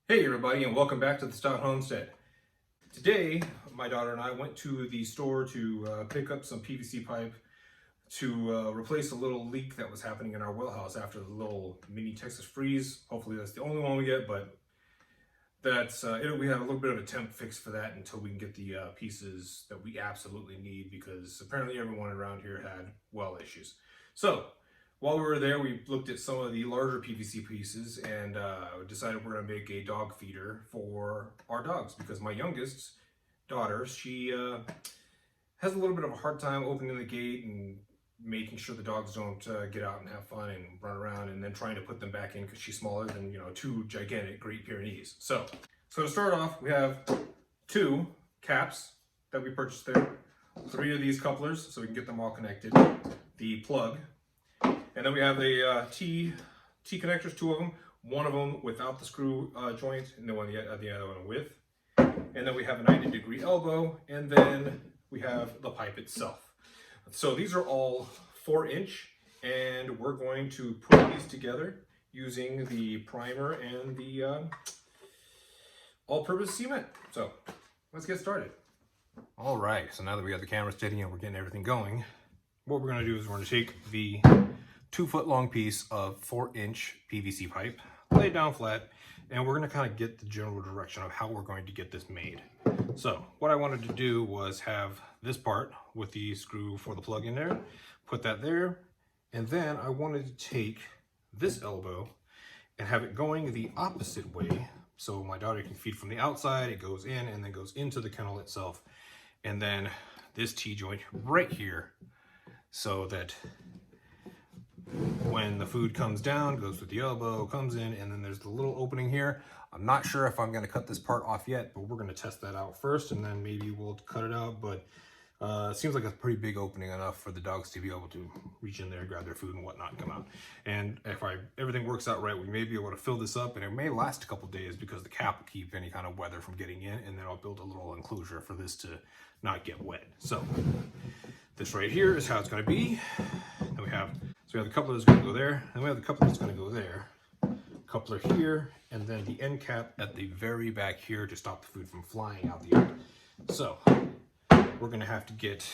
Hey everybody, and welcome back to the Stout Homestead. Today, my daughter and I went to the store to pick up some PVC pipe to replace a little leak that was happening in our well house after the little mini Texas freeze. Hopefully that's the only one we get, but that's we have a little bit of a temp fix for that until we can get the pieces that we absolutely need, because apparently everyone around here had well issues. So while we were there, we looked at some of the larger PVC pieces and decided we're going to make a dog feeder for our dogs, because my youngest daughter, she has a little bit of a hard time opening the gate and making sure the dogs don't get out and have fun and run around, and then trying to put them back in because she's smaller than, you know, two gigantic Great Pyrenees. So to start off, we have 2 caps that we purchased there, 3 of these couplers so we can get them all connected, the plug, and then we have the T connectors, 2 of them, one of them without the screw joint, and the other one with. And then we have a 90-degree elbow, and then we have the pipe itself. So these are all 4-inch, and we're going to put these together using the primer and the all-purpose cement. So let's get started. All right, so now that we got the camera steady and we're getting everything going, what we're going to do is we're going to take the 2-foot-long piece of 4-inch PVC pipe, lay it down flat, and we're going to kind of get the general direction of how we're going to get this made. So what I wanted to do was have this part with the screw for the plug in there, put that there, and then I wanted to take this elbow and have it going the opposite way, so my daughter can feed from the outside, it goes in and then goes into the kennel itself, and then this T-joint right here, so that when the food comes down, goes with the elbow, comes in, and then there's the little opening here. I'm not sure if I'm going to cut this part off yet, but we're going to test that out first, and then maybe we'll cut it out. But it seems like a pretty big opening, enough for the dogs to be able to reach in there, grab their food and whatnot, and come out. And if everything works out right, we may be able to fill this up, and it may last a couple days because the cap will keep any kind of weather from getting in, and then I'll build a little enclosure for this to not get wet. So this right here is how it's going to be. And we have the coupler that's going to go there, and we have the coupler that's going to go there, coupler here, and then the end cap at the very back here to stop the food from flying out the end. So we're going to have to get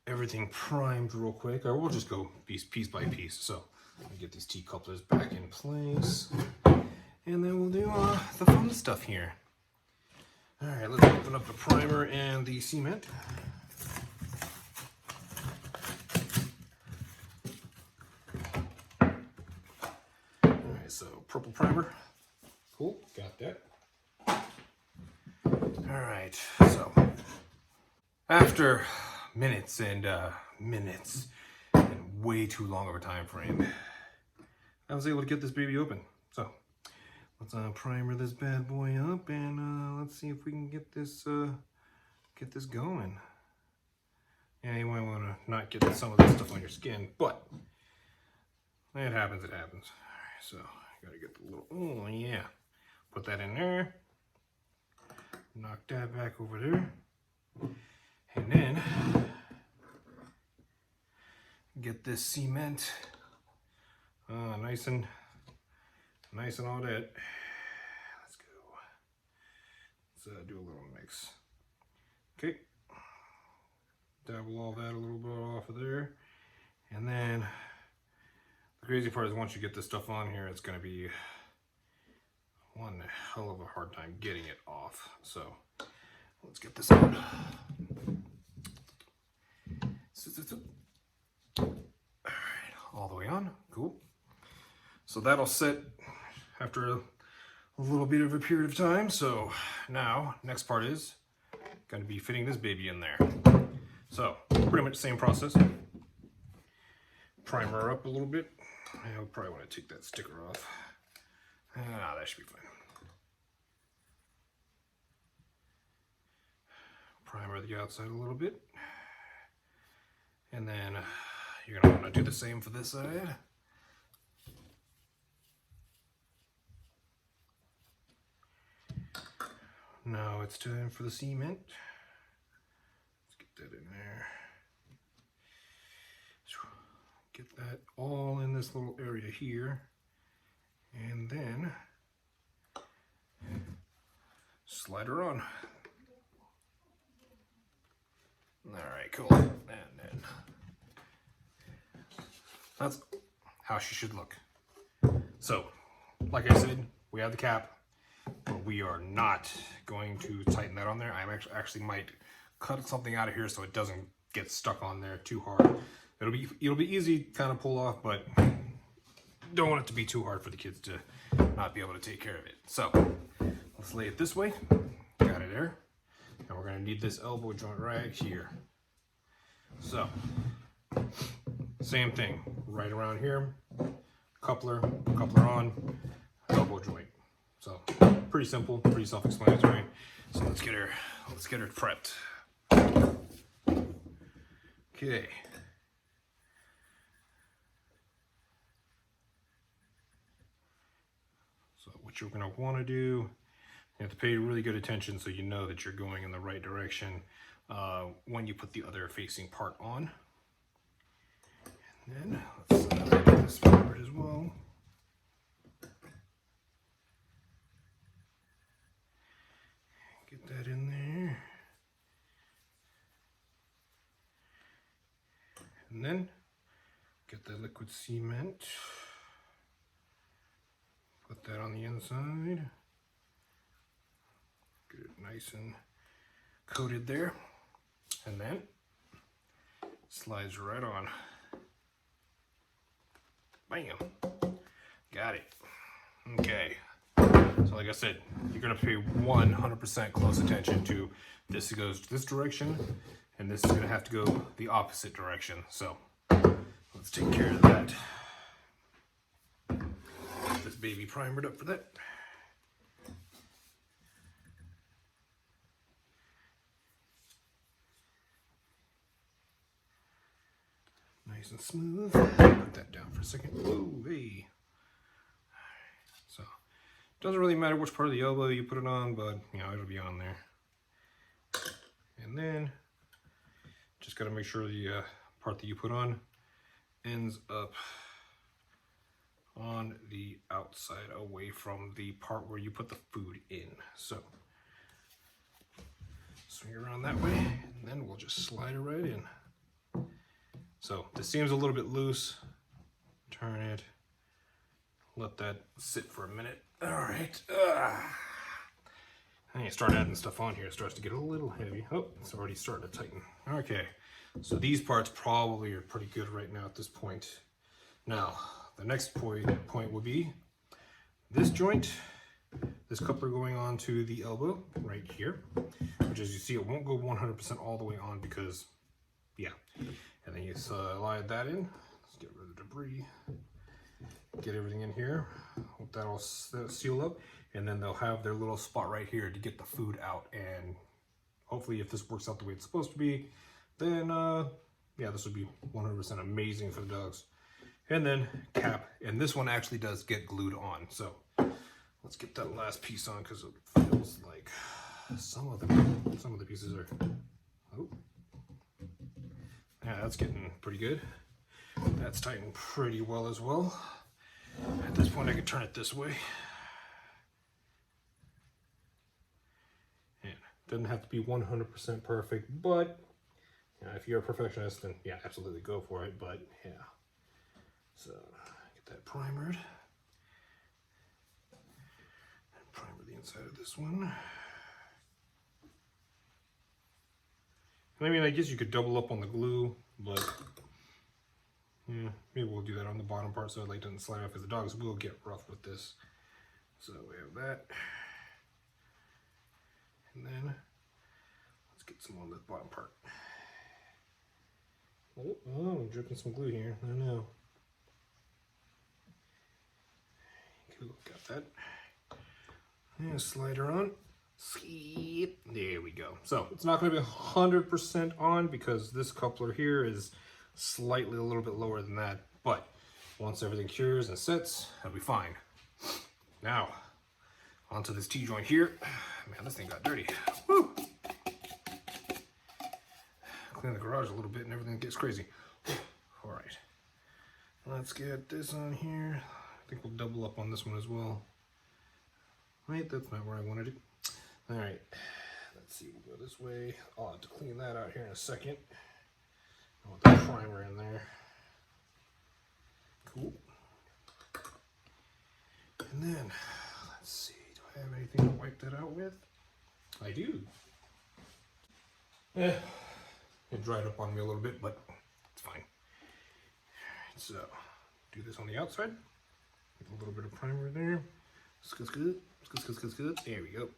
everything primed real quick, or we'll just go piece by piece. So I'll get these T couplers back in place, and then we'll do the fun stuff here. All right, let's open up the primer and the cement. So purple primer, cool, got that. All right, so after minutes and way too long of a time frame, I was able to get this baby open. So let's primer this bad boy up, and let's see if we can get this going. Yeah, you might want to not get some of this stuff on your skin, but it happens, it happens. All right, so gotta get the little, oh yeah, put that in there, knock that back over there, and then get this cement nice and all that. Let's go. Let's do a little mix. Okay, dabble all that a little bit off of there, and then the crazy part is once you get this stuff on here, it's going to be one hell of a hard time getting it off. So let's get this out. All right, all the way on. Cool. So that'll sit after a little bit of a period of time. So now, next part is going to be fitting this baby in there. So pretty much the same process. Primer her up a little bit. I'll probably want to take that sticker off. That should be fine. Primer the outside a little bit. And then you're going to want to do the same for this side. Now it's time for the cement. Let's get that in there. Get that all in this little area here, and then slide her on. All right, cool. And then that's how she should look. So, like I said, we have the cap, but we are not going to tighten that on there. I actually might cut something out of here so it doesn't get stuck on there too hard. It'll be easy to kind of pull off, but don't want it to be too hard for the kids to not be able to take care of it. So let's lay it this way. Got it there. And we're gonna need this elbow joint right here. So same thing, right around here, coupler on, elbow joint. So pretty simple, pretty self-explanatory. So let's get her prepped. Okay. So what you're going to want to do, you have to pay really good attention so you know that you're going in the right direction when you put the other facing part on. And then let's get this forward as well. Get that in there. And then get the liquid cement. Put that on the inside. Get it nice and coated there. And then slides right on. Bam. Got it. Okay. So like I said, you're going to pay 100% close attention to this goes this direction, and this is going to have to go the opposite direction. So let's take care of that. Get this baby primered up for that. Nice and smooth. Put that down for a second. Whoa, hey. So doesn't really matter which part of the elbow you put it on, but you know, it'll be on there. And then just got to make sure the part that you put on ends up on the outside away from the part where you put the food in. So swing around that way, and then we'll just slide it right in. So this seems a little bit loose. Turn it, let that sit for a minute. All right. And you start adding stuff on here, it starts to get a little heavy. Oh, it's already starting to tighten. Okay, so these parts probably are pretty good right now at this point. Now, the next point would be this joint, this coupler going on to the elbow right here, which as you see, it won't go 100% all the way on because, yeah. And then you slide that in. Let's get rid of the debris. Get everything in here. Hope that'll seal up. And then they'll have their little spot right here to get the food out. And hopefully if this works out the way it's supposed to be, then yeah, this would be 100% amazing for the dogs. And then cap. And this one actually does get glued on. So let's get that last piece on because it feels like some of the pieces are, oh. Yeah, that's getting pretty good. That's tightened pretty well as well. At this point, I could turn it this way. And it doesn't have to be 100% perfect, but you know, if you're a perfectionist, then yeah, absolutely go for it. But yeah, so get that primered. Primer the inside of this one. I mean, I guess you could double up on the glue, but yeah, maybe we'll do that on the bottom part so it like doesn't slide off, because the dogs will get rough with this. So we have that. And then let's get some on the bottom part. Oh, I'm dripping some glue here. I know. Cool, got that. And slide her on. There we go. So it's not going to be 100% on because this coupler here is slightly a little bit lower than that, but once everything cures and sets, that'll be fine. Now onto this T-joint here. Man, this thing got dirty. Woo! Clean the garage a little bit and everything gets crazy. All right, let's get this on here. I think we'll double up on this one as well. Wait, that's not where I wanted it. All right, let's see, we'll go this way. I'll have to clean that out here in a second. I want the primer in there. Cool. And then, let's see, do I have anything to wipe that out with? I do. It dried up on me a little bit, but it's fine. Alright, so, do this on the outside. Get a little bit of primer there. Good. There we go.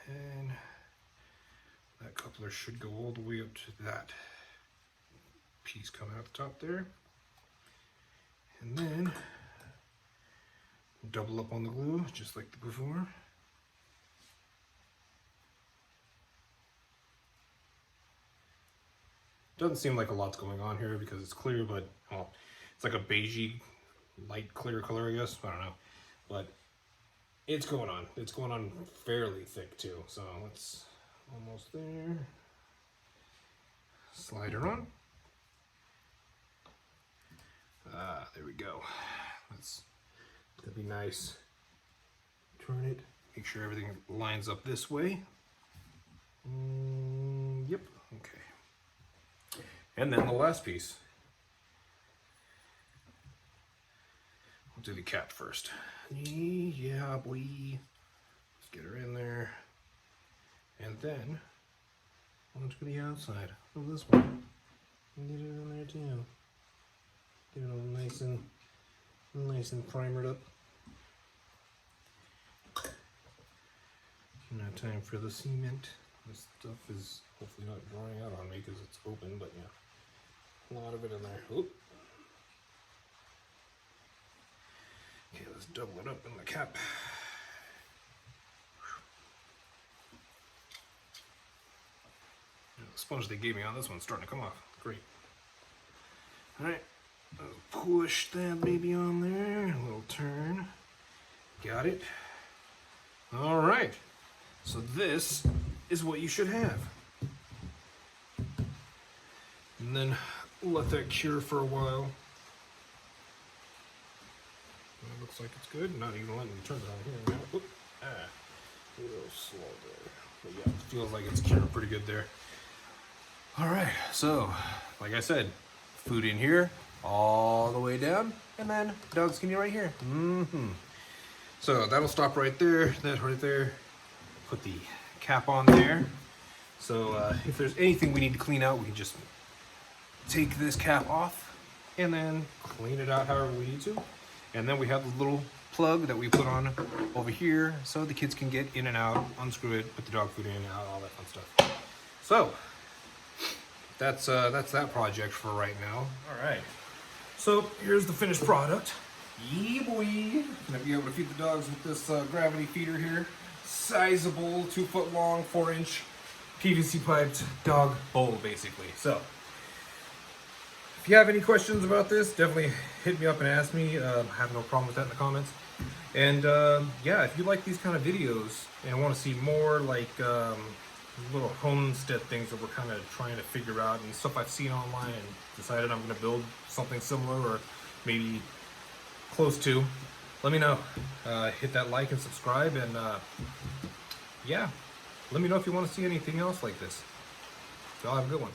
And then, that coupler should go all the way up to that piece coming out the top there. And then, double up on the glue, just like before. Doesn't seem like a lot's going on here because it's clear, but well, it's like a beigey, light clear color, I guess. I don't know, but it's going on. It's going on fairly thick too. So it's almost there. Slide her on. There we go. It's gonna be nice. Turn it. Make sure everything lines up this way. Yep. Okay. And then the last piece. We'll do the cap first. Yeah, boy. Let's get her in there. And then onto the outside of this one. And get it in there too. Get it all nice and primered up. Now time for the cement. This stuff is hopefully not drying out on me because it's open, but yeah, a lot of it in there. Oop. Okay, let's double it up in the cap. The sponge they gave me on this one's starting to come off. Great. Alright, push that baby on there. A little turn. Got it. Alright, so this is what you should have. And then let that cure for a while. That looks like it's good. Not even letting me turn it on here. Oop. A little slow there. But yeah, it feels like it's cured pretty good there. Alright, so like I said, food in here, all the way down, and then dog skinny right here. So that'll stop right there, that right there. Put the cap on there. So if there's anything we need to clean out, we can just take this cap off and then clean it out however we need to. And then we have the little plug that we put on over here so the kids can get in and out, unscrew it, put the dog food in and out, all that fun stuff. So that's that project for right now. All right. So here's the finished product. Yeah, boy. Gonna be able to feed the dogs with this gravity feeder here. Sizable, 2 foot long, 4-inch PVC piped dog bowl, basically. So if you have any questions about this, definitely hit me up and ask me. I have no problem with that in the comments. And yeah, if you like these kind of videos and want to see more like little homestead things that we're kind of trying to figure out and stuff I've seen online and decided I'm going to build something similar or maybe close to, let me know. Hit that like and subscribe, and yeah, let me know if you want to see anything else like this. Y'all have a good one.